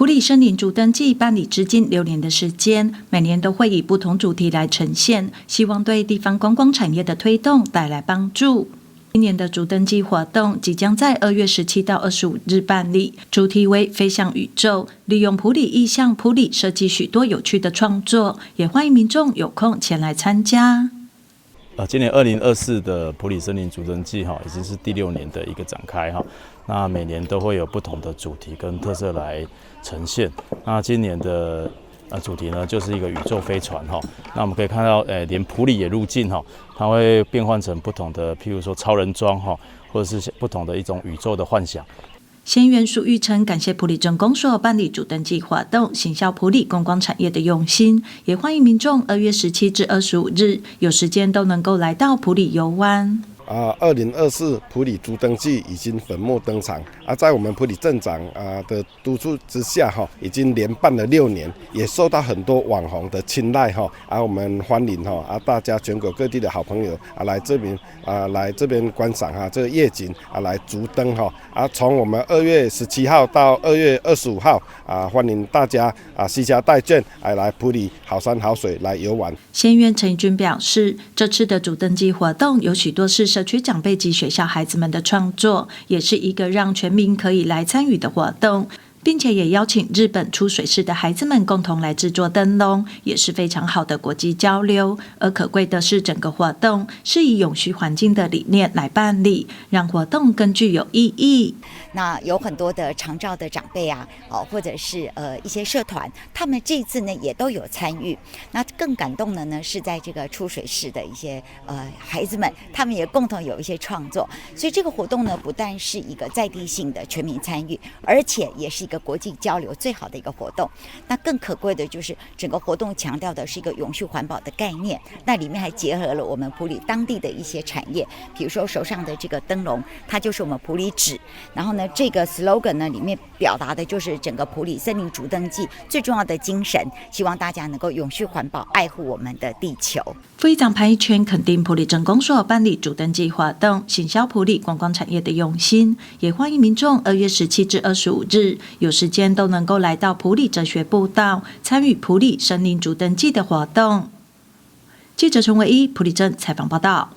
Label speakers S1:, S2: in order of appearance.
S1: 埔里森林竹登记办理至今6年的时间，每年都会以不同主题来呈现，希望对地方观光产业的推动带来帮助。今年的竹登记活动即将在2月17到25日办理，主题为飞向宇宙，利用埔里意象埔里设计许多有趣的创作，也欢迎民众有空前来参加。
S2: 今年2024的埔里森林竹登记已经是第6年的一个展开哈。那每年都会有不同的主题跟特色来呈现。那今年的主题呢，就是一个宇宙飞船哈。那我们可以看到，连埔里也入境哈，它会变换成不同的，譬如说超人装哈，或者是不同的一种宇宙的幻想。
S1: 县元苏玉成感谢埔里镇公所办理竹登记活动，行销埔里观光产业的用心，也欢迎民众2月17至25日有时间都能够来到埔里游玩。
S3: 2024埔里竹登记已经粉墨登场在我们埔里镇长的督促之下已经连办了6年，也受到很多网红的青睐我们欢迎大家全国各地的好朋友来这边观赏这个夜景来竹登从我们2月17号到2月25号欢迎大家携家带眷来埔里好山好水来游玩。
S1: 县院陈义君表示，这次的竹登记活动有许多是社区长辈及学校孩子们的创作，也是一个让全民可以来参与的活动，并且也邀请日本出水市的孩子们共同来制作灯笼，也是非常好的国际交流。而可贵的是，整个活动是以永续环境的理念来办理，让活动更具有意义。
S4: 那有很多的长照的长辈或者是一些社团，他们这次呢也都有参与。那更感动的呢是在这个出水市的一些孩子们，他们也共同有一些创作。所以这个活动呢，不但是一个在地性的全民参与，而且也是一个国际交流最好的一个活动。那更可贵的就是整个活动强调的是一个永续环保的概念，那里面还结合了我们埔里当地的一些产业，比如说手上的这个灯笼，它就是我们埔里纸。然后呢，这个 slogan 呢里面表达的就是整个埔里森林竹登记最重要的精神，希望大家能够永续环保，爱护我们的地球。
S1: 副议长潘一圈肯定埔里镇公所办理竹登记活动，行销埔里观光产业的用心，也欢迎民众2月17至25日有时间都能够来到埔里哲学步道，参与埔里森林竹登记的活动。记者陈唯一埔里镇采访报道。